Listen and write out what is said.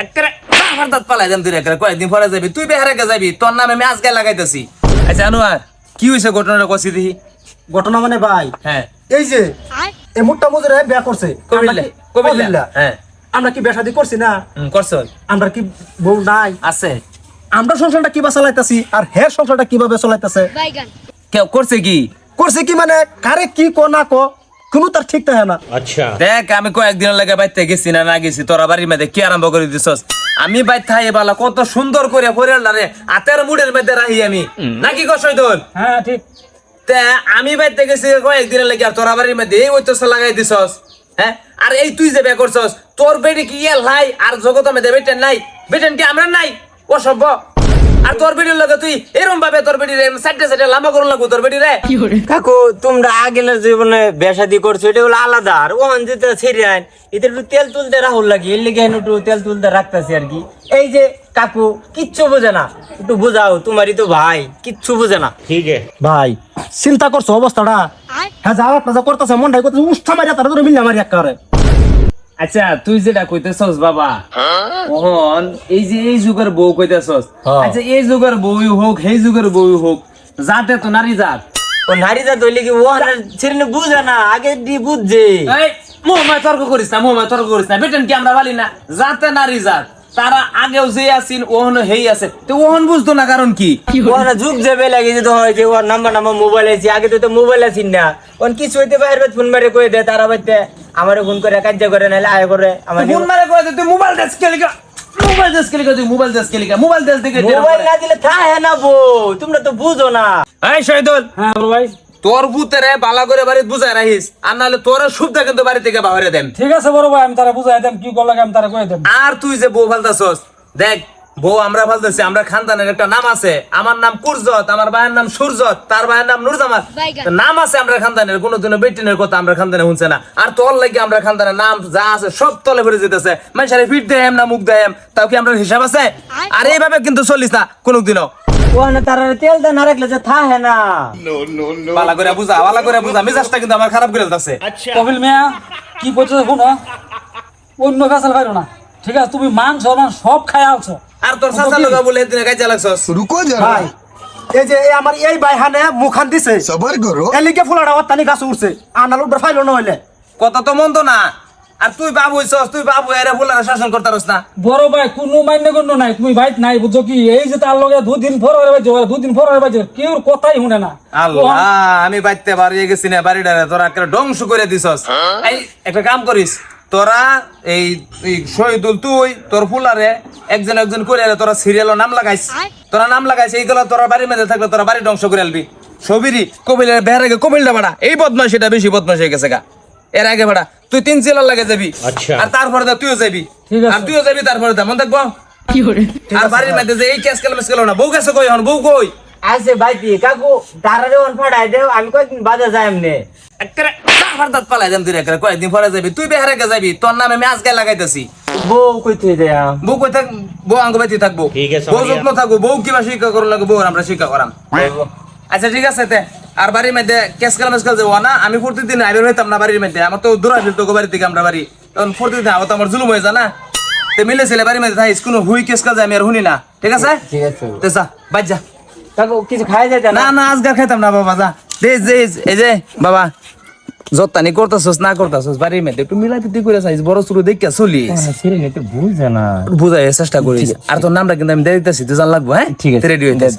একবারে আমার দাঁত পালাই দেন তুই একবারে কয়েকদিন পরে যাবি তুই বেহারে যাবি তোর নামে আমি আজকে লাগাইতেছি। আচ্ছা আনোয়ার কি হয়েছে ঘটনাটা কষি দেখি। ঘটনা মানে ভাই হ্যাঁ এই যে এই মোটা মজুরে বিয়া করছে কবিল্লা হ্যাঁ আমরা কি বিয়া শাদী করছি না করছো আমরা কি বউ নাই আছে আমরা সংসারটা কিভাবে চালাইতাছি আর হে সংসারটা কিভাবে চালাইতাছে কেউ করছে কি করছে কি মানে কারে কি কো না কো কোনো তার ঠিক থাকে না। দেখ আমি কয়েকদিন লাগে বাইতে গেছি না গেছি তোরা বাড়ির মধ্যে কি আরম্ভ করে দিছস। আমি বাইত থাই বালা কত সুন্দর করে পরিয়ালটারে হাতের মুড়ের মধ্যে রাখি আমি নাকি কষই তোর। হ্যাঁ ঠিক তা আমি বাইতে গেছি কয়েকদিন লাগে আর তোরা বাড়ির মধ্যে এই ওইতো লাগাই দিছস। হ্যাঁ আর এই তুই যে বে করছস তোর বেটি কি ইয়েল নাই আর জগতের মধ্যে বেটেন নাই বেটেন কি আমরা নাই অসভ্য। আর তোর বেটির লগে তুই এরকম ভাবে তোর বেটি রে সাইডে সাইডে লম্বা করুন লাগবো তোর বেটি রে। কাকু তোমরা আগের জীবনে বেশাদি করছো এটা হলো আলাদা আর ওখান যেতে ছেড়ে আইন এতে একটু তেল তুলতে রাহুল লাগে এর লেগে একটু তেল তুলতে রাখতেছি আর কি। এই যে কাকু কিচ্ছু বোঝে না একটু বোঝাও তোমারই তো ভাই কিচ্ছু বোঝে না। ঠিক আছে ভাই চিন্তা করছো অবস্থাটা হ্যাঁ যাওয়া প্লাজা করতেছে মনটাই করতেছে উষ্ঠা মারিয়া তারা তোর মিল্লা মারিয়া করে। আচ্ছা তুই যেটা কইতেছস বাবা ওহন এই যে এই যুগের বউ কইতেছস আচ্ছা এই যুগের বউ হোক সেই যুগের বউ হোক যাতে তো নারী জাত ও নারী যা তৈলি কি ও ছেড়ে বুঝে না আগে দি বুঝছে। এই মোহাম্মদ তর্ক করিস না বেটেন কি আমরা বলি না যাতে নারী জাত তারা আগেও যে আছেন ওহন হেই আছে তো ওহন বুঝতো না কারণ কি ওরা যুগ যাবে লাগে যে হয় যে ওর নাম্বার মোবাইল আছে আগে তো মোবাইল আছিস না ওন কিছু হইতে বাইরে ফোন মারে কই দে তারা বাইতে আমারে ফোন করে কাজ করে নাইলে আয় করে আমার ফোন মারে কই দে তুই মোবাইল দেশ খেলিকা মোবাইল দেশ দেখে মোবাইল না দিলে থাকে না বউ তোমরা তো বুঝো না। এই শহীদুল হ্যাঁ বলো ভাই তোর ভূতেরে বালা করে বাড়ি বুঝায় রাখিস আর নাহলে তোর সুবিধা কিন্তু বাড়ি থেকে বাহিরে দেন। ঠিক আছে বড় ভাই আমি তারা বুঝাই দেব কি করলাম আমি তারা কই দেব। আর তুই যে বউ ফালতাছস দেখ বউ আমরা ফালতেছি আমরা খানদানের একটা নাম আছে আমার নাম কুরজত আমার ভাইয়ের নাম সূর্যত তার ভাইয়ের নাম নূরজামাত নাম আছে আমরা খানদানের কোনোদিনও বেটিনের কথা আমরা খানদানে শুনছে না আর তোর লাগি আমরা খানদানের নাম যা আছে সব তলে ভরে যেতেছে মানুষের ফিট দেয় না মুখ দেয় তাও কি আমরা হিসাব আছে আর এইভাবে কিন্তু চলিস না কোনোদিনও ওখানে তারা তেল দেন না রাখলে যে থাকে না। ভালো করে বুঝা মেজাজটা কিন্তু আমার খারাপ করে দিতেছে। কপিল মিয়া কি করছো দেখুন অন্য ফেসাল খাইলো না ঠিক আছে তুমি মাংস সব খাই আলছো আর তোর চাচা লগা বলে দিনে কাজে লাগছস रुको जरा ভাই এই যে এই আমার এই বাইহানে মুখান দিছে सबर करो এলিকে ফুলাটা ওতানি গাছ উঠছে আনাল উঠবে ফাইলো না হইলে কথা তো মন্দ না আর তুই বাবু হইছস তুই বাবু এরে বলার শাসন করতারস না। বড় ভাই কোনো মান্য গণ্য নাই তুমি ভাই নাই বুঝছো কি এই যে তার লগে দুদিন পর দুদিন পর কেউ কথাই শুনে না। আল্লাহ আমি বাইতে বাড়িয়ে গেছি না বাড়িটারে তোরা একটা ধ্বংস করে দিছস। এই একটা কাম করিস তোরা এই শহীদুল তুই তোর ফুলারে একজন করে তোরা সিরিয়াল নাম লাগাইস এইগুলো তোরা বাড়ির মধ্যে থাকলে তোরা বাড়ি ধ্বংস করে আলবি সবিরি কবিলের বেহার আগে কবিলটা বাড়া এই বদমাশ এটা বেশি বদমাশ হয়ে গেছে গা এর আগে ভাড়া তুই 3 চিলার লাগে যাবি আর তারপরে তুইও যাবি আর তুইও যাবি তারপরে মন দেখবো আর বাড়ির মধ্যে যে এই ক্যাশ কালাম না বউ গেছে কই হন বউ কই আছে ভাইতি কাকু তারারে অন ফাড়াই দেও আমি কয়েকদিন বাদে যাই এমনি একবারে আমার দাঁত পালাই দেন তুই একবারে কয়েকদিন পরে যাবি তুই বেহারে যাবি তোর নামে আমি আজকে লাগাইতেছি। বউ কইতে দেয়া বউ কই থাক বউ আঙ্গ বাইতে থাকবো বউ যত্ন থাকবো বউ কিবা শিক্ষা করুন লাগবো বউ আমরা শিক্ষা করাম। আচ্ছা ঠিক আছে তে আর বাড়ির মধ্যে ক্যাশ কালাম যাবো না আমি প্রতিদিন আইবের হইতাম না বাড়ির মধ্যে আমার তো দূর আসিল তো বাড়ি থেকে আমরা বাড়ি তখন প্রতিদিন আবার তো আমার জুলুম হয়ে যায় না তে মিলে ছেলে বাড়ির মধ্যে থাকিস কোনো হুই কেস কাজ আমি আর শুনি না ঠিক আছে ঠিক আছে তে যা বাজ যা কাকু কিছু খাই যায় না না আজকাল খাইতাম না বাবা যা এই যে বাবা যত্তানি করতেছস না করতেছস বাড়ির মধ্যে একটু মিলাপিতি করে চাইছ বড় শুরু দেখিয়া চলিস বুঝে না বুঝাই চেষ্টা করিস আর তোর নামটা কিন্তু আমি দিয়ে দিতেছি তুই জান লাগবো হ্যাঁ ঠিক আছে রেডি হইতেছি